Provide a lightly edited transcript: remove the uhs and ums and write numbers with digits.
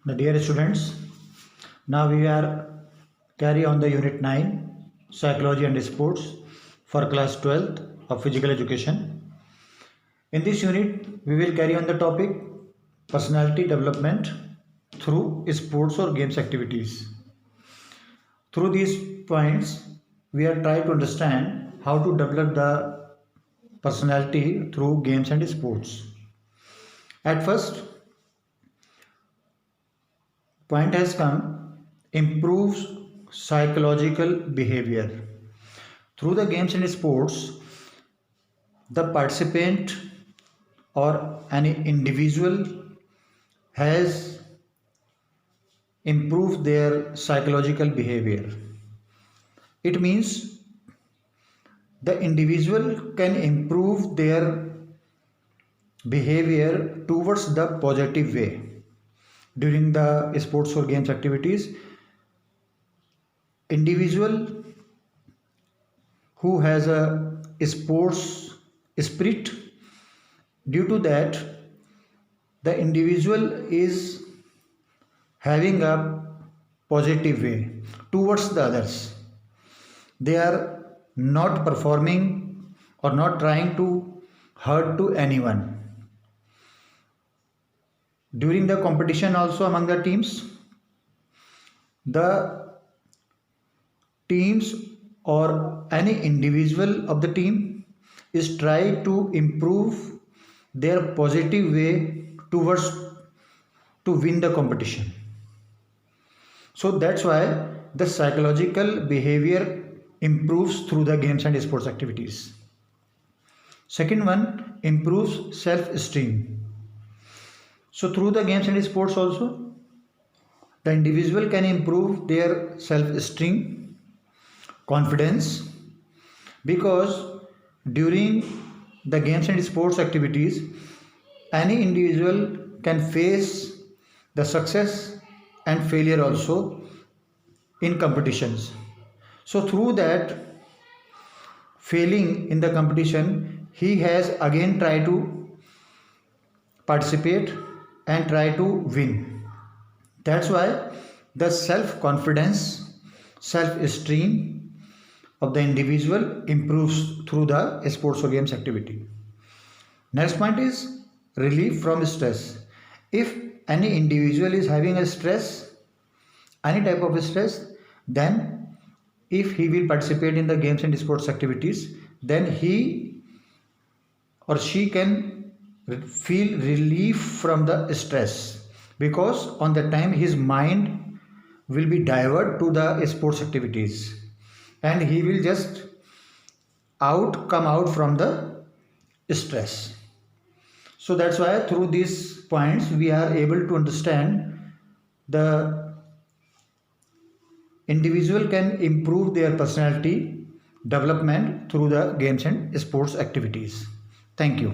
The dear students, now we are carry on the unit 9 psychology and sports for class 12th of physical education. In this unit we will carry on the topic personality development through sports or games activities. Through these points we are trying to understand how to develop the personality through games and sports. At first point has come, improves psychological behavior. Through the games and sports, the participant or any individual has improved their psychological behavior. It means the individual can improve their behavior towards the positive way. During the sports or games activities, individual who has a sports spirit, due to that the individual is having a positive way towards the others. They are not performing or not trying to hurt to anyone. During the competition also among the teams or any individual of the team is try to improve their positive way towards to win the competition. So that's why the psychological behavior improves through the games and sports activities. Second one, improves self-esteem. So through the games and sports also, the individual can improve their self-esteem, confidence, because during the games and sports activities, any individual can face the success and failure also in competitions. So through that failing in the competition, he has again tried to participate and try to win. That's why the self-confidence, self-esteem of the individual improves through the sports or games activity. Next point is relief from stress. If any individual is having a stress, any type of stress, then if he will participate in the games and sports activities, then he or she can feel relief from the stress, because on the time his mind will be diverted to the sports activities and he will just come out from the stress. So that's why through these points we are able to understand the individual can improve their personality development through the games and sports activities. Thank you.